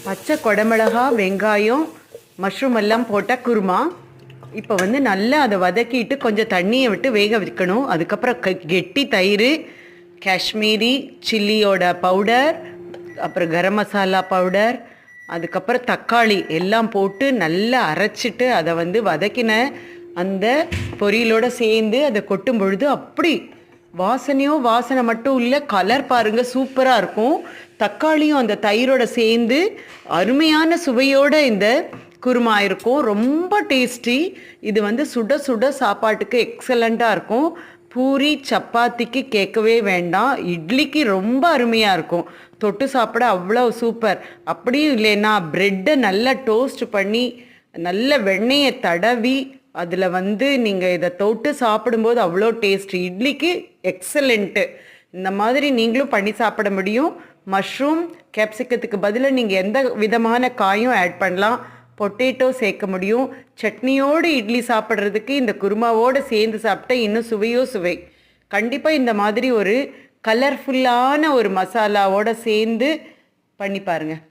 பச்சை குடமிளகா, வெங்காயம், மஷ்ரூம் எல்லாம் போட்ட குருமா. இப்போ வந்து நல்லா அதை வதக்கிட்டு கொஞ்சம் தண்ணியை விட்டு வேக வைக்கணும். அதுக்கப்புறம் கெட்டி தயிர், காஷ்மீரி சில்லியோட பவுடர், அப்புறம் கரம் மசாலா பவுடர், அதுக்கப்புறம் தக்காளி எல்லாம் போட்டு நல்லா அரைச்சிட்டு அதை வந்து வதக்கின அந்த பொரியலோடு சேர்ந்து அதை கொட்டும் பொழுது அப்படி வாசனை மட்டும் இல்லை, கலர் பாருங்கள் சூப்பராக இருக்கும். தக்காளியும் அந்த தயிரோட சேர்ந்து அருமையான சுவையோடு இந்த குருமா இருக்கும். ரொம்ப டேஸ்டி. இது வந்து சுட சுட சாப்பாட்டுக்கு எக்ஸலண்ட்டாக இருக்கும். பூரி சப்பாத்திக்கு கேட்கவே வேண்டாம், இட்லிக்கு ரொம்ப அருமையாக இருக்கும். தொட்டு சாப்பிட அவ்வளோ சூப்பர். அப்படியும் இல்லைன்னா ப்ரெட்டை நல்லா டோஸ்ட் பண்ணி நல்ல வெண்ணெயை தடவி அதில் வந்து நீங்கள் இதை தொட்டு சாப்பிடும்போது அவ்வளோ டேஸ்ட். இட்லிக்கு எக்ஸலண்ட்டு. இந்த மாதிரி நீங்களும் பண்ணி சாப்பிட முடியும். மஷ்ரூம் கேப்சிகத்துக்கு பதிலாக நீங்கள் எந்த விதமான காயும் ஆட் பண்ணலாம். பொட்டேட்டோ சேர்க்க முடியும். சட்னியோடு இட்லி சாப்பிட்றதுக்கு இந்த குருமாவோடு சேர்ந்து சாப்பிட்டா இன்னும் சுவையோ சுவை. கண்டிப்பாக இந்த மாதிரி ஒரு கலர்ஃபுல்லான ஒரு மசாலாவோடு சேர்ந்து பண்ணி பாருங்கள்.